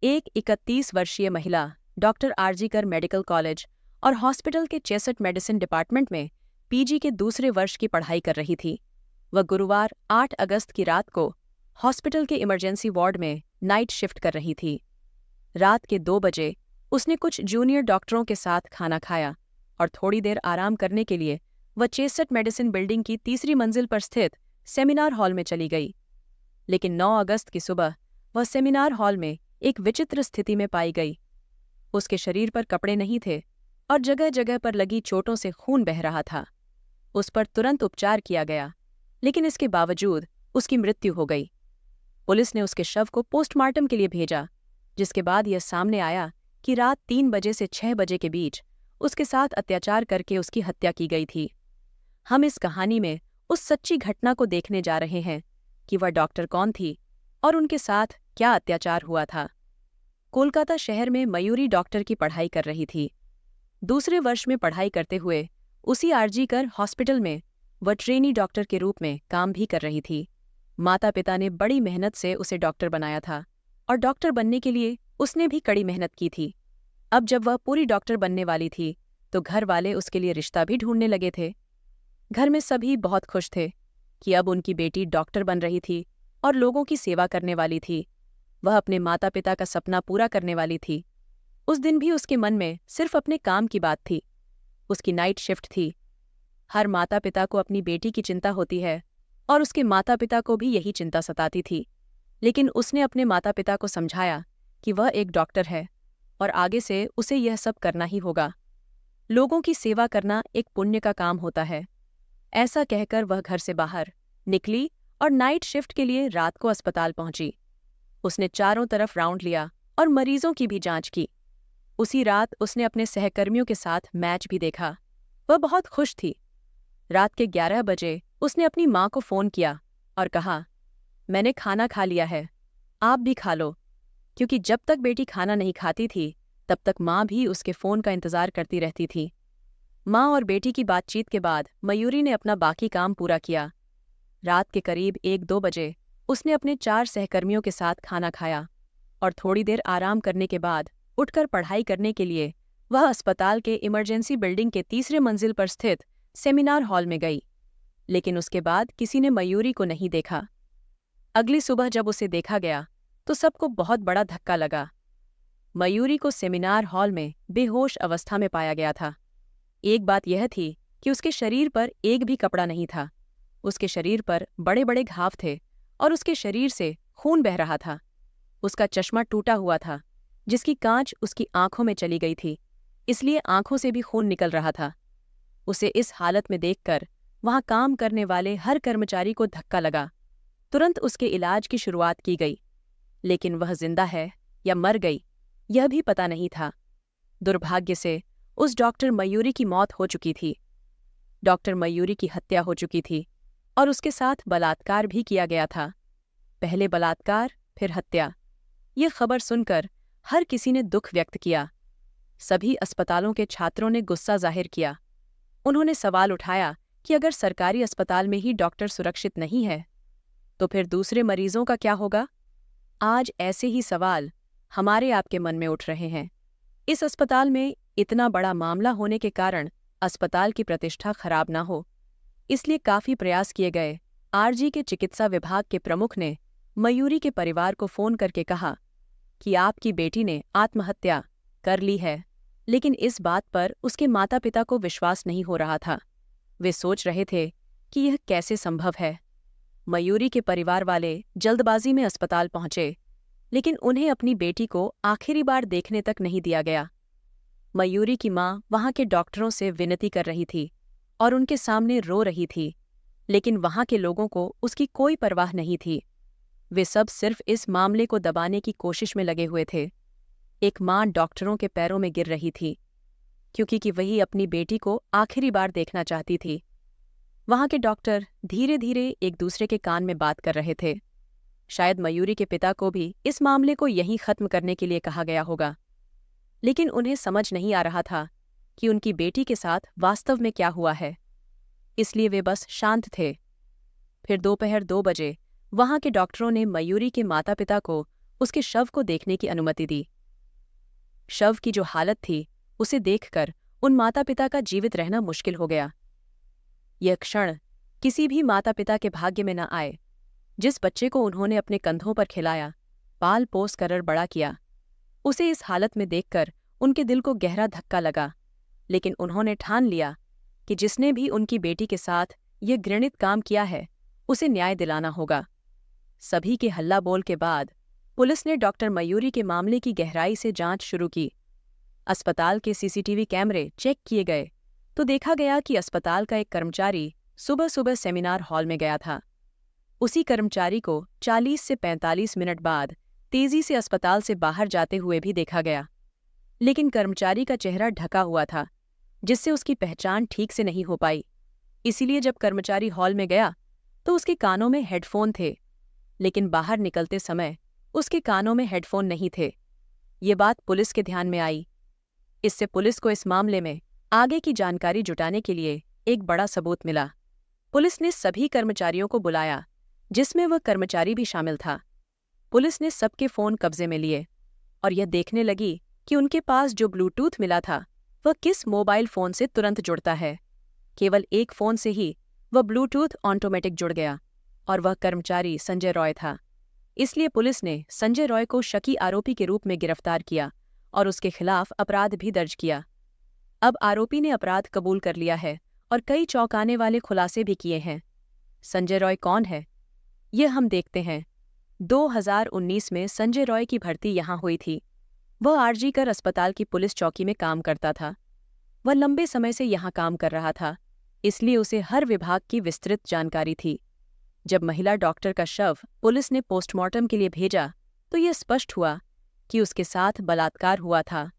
एक 31 वर्षीय महिला डॉक्टर आरजीकर मेडिकल कॉलेज और हॉस्पिटल के चेस्ट मेडिसिन डिपार्टमेंट में पीजी के दूसरे वर्ष की पढ़ाई कर रही थी। वह गुरुवार 8 अगस्त की रात को हॉस्पिटल के इमरजेंसी वार्ड में नाइट शिफ्ट कर रही थी। रात के 2 बजे उसने कुछ जूनियर डॉक्टरों के साथ खाना खाया और थोड़ी देर आराम करने के लिए वह चेस्ट मेडिसिन बिल्डिंग की तीसरी मंजिल पर स्थित सेमिनार हॉल में चली गई। लेकिन 9 अगस्त की सुबह वह सेमिनार हॉल में एक विचित्र स्थिति में पाई गई। उसके शरीर पर कपड़े नहीं थे और जगह जगह पर लगी चोटों से खून बह रहा था। उस पर तुरंत उपचार किया गया, लेकिन इसके बावजूद उसकी मृत्यु हो गई। पुलिस ने उसके शव को पोस्टमार्टम के लिए भेजा, जिसके बाद यह सामने आया कि रात 3 बजे से 6 बजे के बीच उसके साथ अत्याचार करके उसकी हत्या की गई थी। हम इस कहानी में उस सच्ची घटना को देखने जा रहे हैं कि वह डॉक्टर कौन थी और उनके साथ क्या अत्याचार हुआ था। कोलकाता शहर में मयूरी डॉक्टर की पढ़ाई कर रही थी। दूसरे वर्ष में पढ़ाई करते हुए उसी आरजीकर हॉस्पिटल में वह ट्रेनी डॉक्टर के रूप में काम भी कर रही थी। माता पिता ने बड़ी मेहनत से उसे डॉक्टर बनाया था और डॉक्टर बनने के लिए उसने भी कड़ी मेहनत की थी। अब जब वह पूरी डॉक्टर बनने वाली थी तो घर वाले उसके लिए रिश्ता भी ढूंढने लगे थे। घर में सभी बहुत खुश थे कि अब उनकी बेटी डॉक्टर बन रही थी और लोगों की सेवा करने वाली थी। वह अपने माता पिता का सपना पूरा करने वाली थी। उस दिन भी उसके मन में सिर्फ अपने काम की बात थी। उसकी नाइट शिफ्ट थी। हर माता पिता को अपनी बेटी की चिंता होती है और उसके माता पिता को भी यही चिंता सताती थी। लेकिन उसने अपने माता पिता को समझाया कि वह एक डॉक्टर है और आगे से उसे यह सब करना ही होगा। लोगों की सेवा करना एक पुण्य का काम होता है। ऐसा कहकर वह घर से बाहर निकली और नाइट शिफ्ट के लिए रात को अस्पताल पहुंची। उसने चारों तरफ राउंड लिया और मरीजों की भी जांच की। उसी रात उसने अपने सहकर्मियों के साथ मैच भी देखा। वह बहुत खुश थी। रात के 11 बजे उसने अपनी माँ को फ़ोन किया और कहा, मैंने खाना खा लिया है, आप भी खा लो। क्योंकि जब तक बेटी खाना नहीं खाती थी तब तक माँ भी उसके फ़ोन का इंतज़ार करती रहती थी। माँ और बेटी की बातचीत के बाद मयूरी ने अपना बाकी काम पूरा किया। रात के करीब 1-2 बजे उसने अपने 4 सहकर्मियों के साथ खाना खाया और थोड़ी देर आराम करने के बाद उठकर पढ़ाई करने के लिए वह अस्पताल के इमरजेंसी बिल्डिंग के तीसरे मंजिल पर स्थित सेमिनार हॉल में गई। लेकिन उसके बाद किसी ने मयूरी को नहीं देखा। अगली सुबह जब उसे देखा गया तो सबको बहुत बड़ा धक्का लगा। मयूरी को सेमिनार हॉल में बेहोश अवस्था में पाया गया था। एक बात यह थी कि उसके शरीर पर एक भी कपड़ा नहीं था। उसके शरीर पर बड़े बड़े घाव थे और उसके शरीर से खून बह रहा था। उसका चश्मा टूटा हुआ था, जिसकी कांच उसकी आंखों में चली गई थी, इसलिए आंखों से भी खून निकल रहा था। उसे इस हालत में देखकर वहां काम करने वाले हर कर्मचारी को धक्का लगा। तुरंत उसके इलाज की शुरुआत की गई, लेकिन वह जिंदा है या मर गई यह भी पता नहीं था। दुर्भाग्य से उस डॉक्टर मयूरी की मौत हो चुकी थी। डॉक्टर मयूरी की हत्या हो चुकी थी और उसके साथ बलात्कार भी किया गया था। पहले बलात्कार, फिर हत्या। ये खबर सुनकर हर किसी ने दुख व्यक्त किया। सभी अस्पतालों के छात्रों ने गुस्सा जाहिर किया। उन्होंने सवाल उठाया कि अगर सरकारी अस्पताल में ही डॉक्टर सुरक्षित नहीं है तो फिर दूसरे मरीजों का क्या होगा। आज ऐसे ही सवाल हमारे आपके मन में उठ रहे हैं। इस अस्पताल में इतना बड़ा मामला होने के कारण अस्पताल की प्रतिष्ठा खराब ना हो, इसलिए काफी प्रयास किए गए। आरजी के चिकित्सा विभाग के प्रमुख ने मयूरी के परिवार को फोन करके कहा कि आपकी बेटी ने आत्महत्या कर ली है, लेकिन इस बात पर उसके माता पिता को विश्वास नहीं हो रहा था। वे सोच रहे थे कि यह कैसे संभव है। मयूरी के परिवार वाले जल्दबाजी में अस्पताल पहुंचे, लेकिन उन्हें अपनी बेटी को आखिरी बार देखने तक नहीं दिया गया। मयूरी की माँ वहां के डॉक्टरों से विनती कर रही थी और उनके सामने रो रही थी, लेकिन वहां के लोगों को उसकी कोई परवाह नहीं थी। वे सब सिर्फ इस मामले को दबाने की कोशिश में लगे हुए थे। एक माँ डॉक्टरों के पैरों में गिर रही थी, क्योंकि वही अपनी बेटी को आखिरी बार देखना चाहती थी। वहां के डॉक्टर धीरे धीरे एक दूसरे के कान में बात कर रहे थे। शायद मयूरी के पिता को भी इस मामले को यहीं खत्म करने के लिए कहा गया होगा, लेकिन उन्हें समझ नहीं आ रहा था कि उनकी बेटी के साथ वास्तव में क्या हुआ है, इसलिए वे बस शांत थे। फिर दोपहर 2 बजे वहां के डॉक्टरों ने मयूरी के माता पिता को उसके शव को देखने की अनुमति दी। शव की जो हालत थी, उसे देखकर उन माता पिता का जीवित रहना मुश्किल हो गया। यह क्षण किसी भी माता पिता के भाग्य में न आए। जिस बच्चे को उन्होंने अपने कंधों पर खिलाया, पाल पोस कर बड़ा किया, उसे इस हालत में देखकर उनके दिल को गहरा धक्का लगा। लेकिन उन्होंने ठान लिया कि जिसने भी उनकी बेटी के साथ यह घृणित काम किया है, उसे न्याय दिलाना होगा। सभी के हल्ला बोल के बाद पुलिस ने डॉक्टर मयूरी के मामले की गहराई से जांच शुरू की। अस्पताल के सीसीटीवी कैमरे चेक किए गए तो देखा गया कि अस्पताल का एक कर्मचारी सुबह सुबह सेमिनार हॉल में गया था। उसी कर्मचारी को 40 से 45 मिनट बाद तेजी से अस्पताल से बाहर जाते हुए भी देखा गया। लेकिन कर्मचारी का चेहरा ढका हुआ था, जिससे उसकी पहचान ठीक से नहीं हो पाई। इसीलिए जब कर्मचारी हॉल में गया तो उसके कानों में हेडफोन थे, लेकिन बाहर निकलते समय उसके कानों में हेडफोन नहीं थे। ये बात पुलिस के ध्यान में आई। इससे पुलिस को इस मामले में आगे की जानकारी जुटाने के लिए एक बड़ा सबूत मिला। पुलिस ने सभी कर्मचारियों को बुलाया, जिसमें वह कर्मचारी भी शामिल था। पुलिस ने सबके फ़ोन कब्जे में लिए और यह देखने लगी कि उनके पास जो ब्लूटूथ मिला था वह किस मोबाइल फ़ोन से तुरंत जुड़ता है। केवल एक फ़ोन से ही वह ब्लूटूथ ऑटोमेटिक जुड़ गया और वह कर्मचारी संजय रॉय था। इसलिए पुलिस ने संजय रॉय को शकी आरोपी के रूप में गिरफ्तार किया और उसके खिलाफ अपराध भी दर्ज किया। अब आरोपी ने अपराध कबूल कर लिया है और कई चौंकाने वाले खुलासे भी किए हैं। संजय रॉय कौन है, यह हम देखते हैं। 2019 में संजय रॉय की भर्ती यहाँ हुई थी। वह आरजी-कर अस्पताल की पुलिस चौकी में काम करता था। वह लंबे समय से यहाँ काम कर रहा था, इसलिए उसे हर विभाग की विस्तृत जानकारी थी। जब महिला डॉक्टर का शव पुलिस ने पोस्टमार्टम के लिए भेजा तो यह स्पष्ट हुआ कि उसके साथ बलात्कार हुआ था।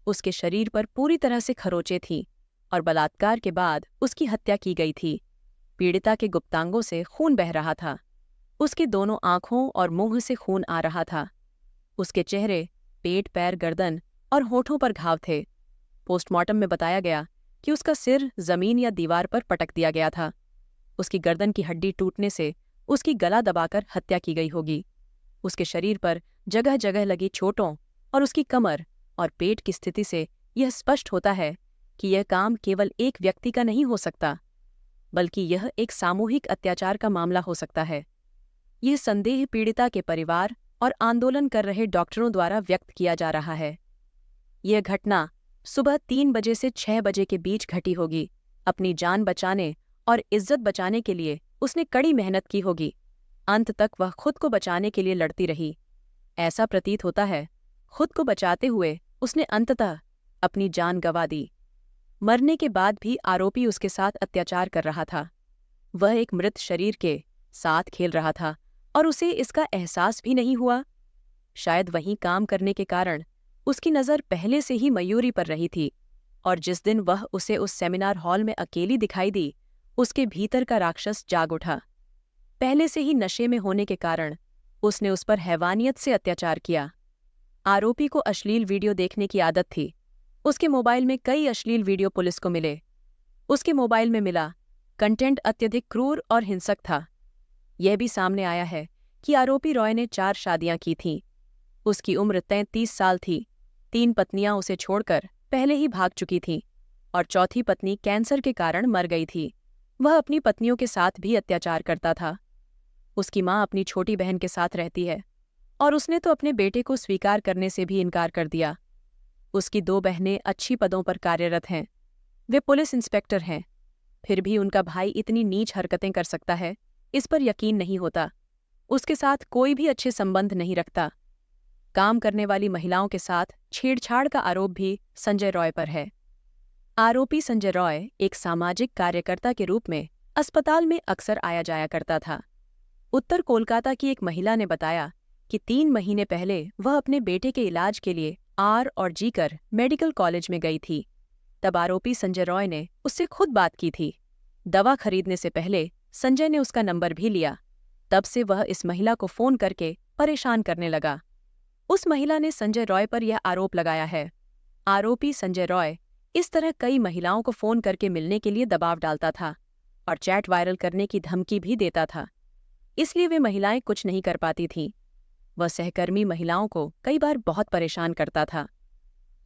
उसके शरीर पर पूरी तरह से खरोंचें थीं और बलात्कार के बाद उसकी हत्या की गई थी। पीड़िता के गुप्तांगों से खून बह रहा था। उसके दोनों आंखों और मुंह से खून आ रहा था। उसके चेहरे, पेट, पैर, गर्दन और होठों पर घाव थे। पोस्टमार्टम में बताया गया कि उसका सिर जमीन या दीवार पर पटक दिया गया था। उसकी गर्दन की हड्डी टूटने से उसकी गला दबाकर हत्या की गई होगी। उसके शरीर पर जगह जगह लगी चोटों और उसकी कमर और पेट की स्थिति से यह स्पष्ट होता है कि यह काम केवल एक व्यक्ति का नहीं हो सकता, बल्कि यह एक सामूहिक अत्याचार का मामला हो सकता है। यह संदेह पीड़िता के परिवार और आंदोलन कर रहे डॉक्टरों द्वारा व्यक्त किया जा रहा है। यह घटना सुबह 3 बजे से 6 बजे के बीच घटी होगी। अपनी जान बचाने और इज्जत बचाने के लिए उसने कड़ी मेहनत की होगी। अंत तक वह खुद को बचाने के लिए लड़ती रही। ऐसा प्रतीत होता है खुद को बचाते हुए उसने अंततः अपनी जान गंवा दी। मरने के बाद भी आरोपी उसके साथ अत्याचार कर रहा था। वह एक मृत शरीर के साथ खेल रहा था और उसे इसका एहसास भी नहीं हुआ। शायद वहीं काम करने के कारण उसकी नज़र पहले से ही मयूरी पर रही थी और जिस दिन वह उसे उस सेमिनार हॉल में अकेली दिखाई दी, उसके भीतर का राक्षस जाग उठा। पहले से ही नशे में होने के कारण उसने उस पर हैवानियत से अत्याचार किया। आरोपी को अश्लील वीडियो देखने की आदत थी। उसके मोबाइल में कई अश्लील वीडियो पुलिस को मिले। उसके मोबाइल में मिला कंटेंट अत्यधिक क्रूर और हिंसक था। यह भी सामने आया है कि आरोपी रॉय ने 4 शादियां की थीं। उसकी उम्र 33 साल थी। 3 पत्नियां उसे छोड़कर पहले ही भाग चुकी थीं और चौथी पत्नी कैंसर के कारण मर गई थी। वह अपनी पत्नियों के साथ भी अत्याचार करता था। उसकी माँ अपनी छोटी बहन के साथ रहती है और उसने तो अपने बेटे को स्वीकार करने से भी इनकार कर दिया। उसकी 2 बहनें अच्छी पदों पर कार्यरत हैं। वे पुलिस इंस्पेक्टर हैं। फिर भी उनका भाई इतनी नीच हरकतें कर सकता है, इस पर यकीन नहीं होता। उसके साथ कोई भी अच्छे संबंध नहीं रखता। काम करने वाली महिलाओं के साथ छेड़छाड़ का आरोप भी संजय रॉय पर है। आरोपी संजय रॉय एक सामाजिक कार्यकर्ता के रूप में अस्पताल में अक्सर आया जाया करता था। उत्तर कोलकाता की एक महिला ने बताया कि 3 महीने पहले वह अपने बेटे के इलाज के लिए आर-जी-कर मेडिकल कॉलेज में गई थी। तब आरोपी संजय रॉय ने उससे खुद बात की थी। दवा खरीदने से पहले संजय ने उसका नंबर भी लिया। तब से वह इस महिला को फ़ोन करके परेशान करने लगा। उस महिला ने संजय रॉय पर यह आरोप लगाया है। आरोपी संजय रॉय इस तरह कई महिलाओं को फ़ोन करके मिलने के लिए दबाव डालता था और चैट वायरल करने की धमकी भी देता था। इसलिए वे महिलाएं कुछ नहीं कर पाती थीं। वह सहकर्मी महिलाओं को कई बार बहुत परेशान करता था।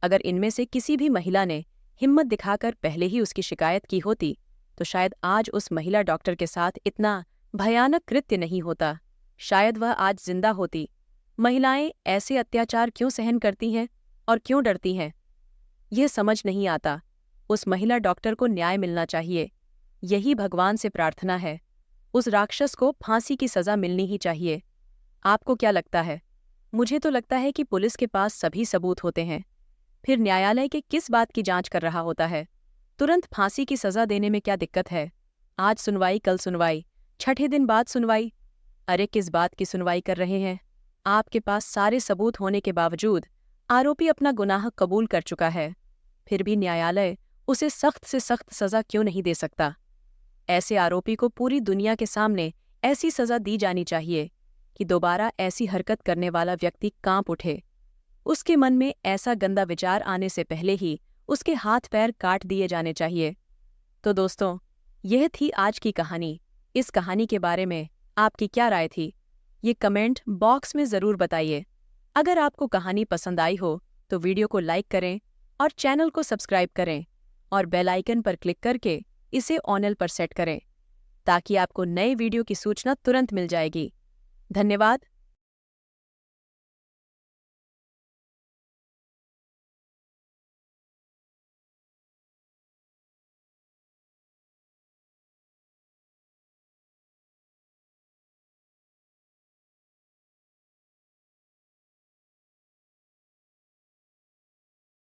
अगर इनमें से किसी भी महिला ने हिम्मत दिखाकर पहले ही उसकी शिकायत की होती तो शायद आज उस महिला डॉक्टर के साथ इतना भयानक कृत्य नहीं होता। शायद वह आज जिंदा होती। महिलाएं ऐसे अत्याचार क्यों सहन करती हैं और क्यों डरती हैं, यह समझ नहीं आता। उस महिला डॉक्टर को न्याय मिलना चाहिए। यही भगवान से प्रार्थना है। उस राक्षस को फांसी की सजा मिलनी ही चाहिए। आपको क्या लगता है? मुझे तो लगता है कि पुलिस के पास सभी सबूत होते हैं। फिर न्यायालय के किस बात की जांच कर रहा होता है? तुरंत फांसी की सजा देने में क्या दिक्कत है? आज सुनवाई, कल सुनवाई, छठे दिन बाद सुनवाई। अरे किस बात की सुनवाई कर रहे हैं? आपके पास सारे सबूत होने के बावजूद आरोपी अपना गुनाह कबूल कर चुका है। फिर भी न्यायालय उसे सख्त से सख्त सजा क्यों नहीं दे सकता? ऐसे आरोपी को पूरी दुनिया के सामने ऐसी सजा दी जानी चाहिए कि दोबारा ऐसी हरकत करने वाला व्यक्ति कांप उठे। उसके मन में ऐसा गंदा विचार आने से पहले ही उसके हाथ पैर काट दिए जाने चाहिए। तो दोस्तों, यह थी आज की कहानी। इस कहानी के बारे में आपकी क्या राय थी? ये कमेंट बॉक्स में ज़रूर बताइए। अगर आपको कहानी पसंद आई हो तो वीडियो को लाइक करें और चैनल को सब्सक्राइब करें और बेल आइकन पर क्लिक करके इसे ऑल पर सेट करें ताकि आपको नए वीडियो की सूचना तुरंत मिल जाएगी। धन्यवाद।